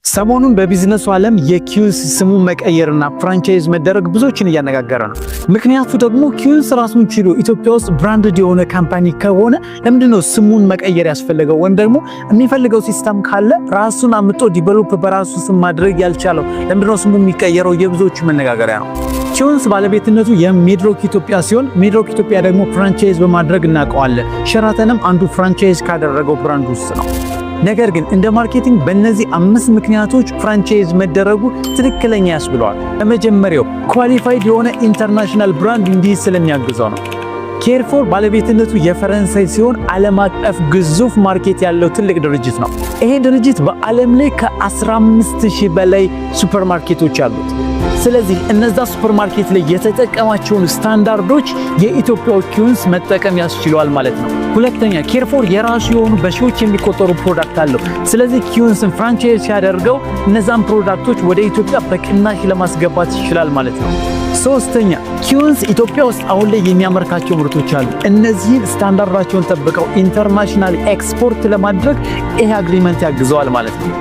ሰሞኑን በቢዝነሱ ዓለም የኪዩንስ ስሙ መቀየርና ፍራንቻይዝ መደረግ ብዙዎችን እያነጋገረ ነው። ምክንያቱ ደግሞ ኪዩንስ ራሱን ችሎ ኢትዮጵያ ውስጥ ብራንድድ የሆነ ካምፓኒ ከሆነ ለምንድነው ስሙን መቀየር ያስፈልገው? ወይም ደግሞ የሚፈልገው ሲስተም ካለ ራሱን አምጦ ዲቨሎፕ በራሱ ስም ማድረግ ያልቻለው ለምንድነው ስሙ የሚቀየረው? የብዙዎቹ መነጋገሪያ ነው። ኪዩንስ ባለቤትነቱ የሚድሮክ ኢትዮጵያ ሲሆን ሚድሮክ ኢትዮጵያ ደግሞ ፍራንቻይዝ በማድረግ እናውቀዋለን። ሸራተንም አንዱ ፍራንቻይዝ ካደረገው ብራንድ ውስጥ ነው። ነገር ግን እንደ ማርኬቲንግ በእነዚህ 5 ምክንያቶች ፍራንቻይዝ መደረጉ ትክክለኛ ያስብለዋል። ለመጀመሪያው ኳሊፋይድ የሆነ ኢንተርናሽናል ብራንድ እንዲህ ስለሚያግዘው ነው። ኬርፎር ባለቤትነቱ የፈረንሳይ ሲሆን ዓለም አቀፍ ግዙፍ ማርኬት ያለው ትልቅ ድርጅት ነው። ይሄ ድርጅት በዓለም ላይ ከ15000 በላይ ሱፐርማርኬቶች አሉት። ስለዚህ እነዛ ሱፐርማርኬት ላይ የተጠቀማቸውን ስታንዳርዶች የኢትዮጵያው ኪዩንስ መጠቀም ያስችለዋል ማለት ነው። ሁለተኛ ኬርፎር የራሱ የሆኑ በሺዎች የሚቆጠሩ ፕሮዳክት አለው። ስለዚህ ኪዩንስን ፍራንቻይዝ ሲያደርገው እነዛን ፕሮዳክቶች ወደ ኢትዮጵያ በቅናሽ ለማስገባት ይችላል ማለት ነው። ሶስተኛ ኪዩንስ ኢትዮጵያ ውስጥ አሁን ላይ የሚያመርካቸው ምርቶች አሉ። እነዚህን ስታንዳርዳቸውን ጠብቀው ኢንተርናሽናል ኤክስፖርት ለማድረግ ይሄ አግሪመንት ያግዘዋል ማለት ነው።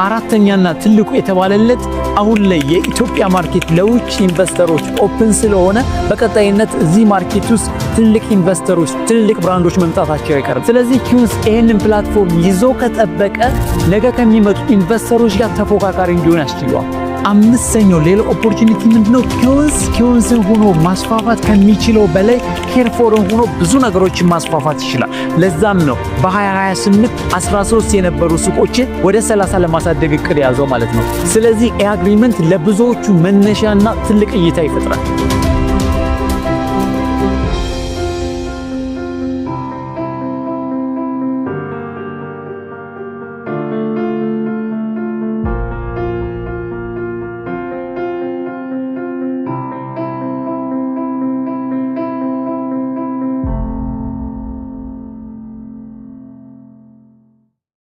አራተኛና ትልቁ የተባለለት አሁን ላይ የኢትዮጵያ ማርኬት ለውጭ ኢንቨስተሮች ኦፕን ስለሆነ በቀጣይነት እዚህ ማርኬት ውስጥ ትልቅ ኢንቨስተሮች፣ ትልቅ ብራንዶች መምጣታቸው አይቀርም። ስለዚህ ኪዩንስ ይህንን ፕላትፎርም ይዞ ከጠበቀ ነገ ከሚመጡ ኢንቨስተሮች ጋር ተፎካካሪ እንዲሆን ያስችለዋል። አምስተኛው ሌላ ኦፖርቹኒቲ ምንድነው? ኪዩንስን ሆኖ ማስፋፋት ከሚችለው በላይ ኬርፎርን ሆኖ ብዙ ነገሮችን ማስፋፋት ይችላል። ለዛም ነው በ2028 13 የነበሩ ሱቆችን ወደ 30 ለማሳደግ እቅድ ያዘው ማለት ነው። ስለዚህ ይህ አግሪመንት ለብዙዎቹ መነሻና ትልቅ እይታ ይፈጥራል።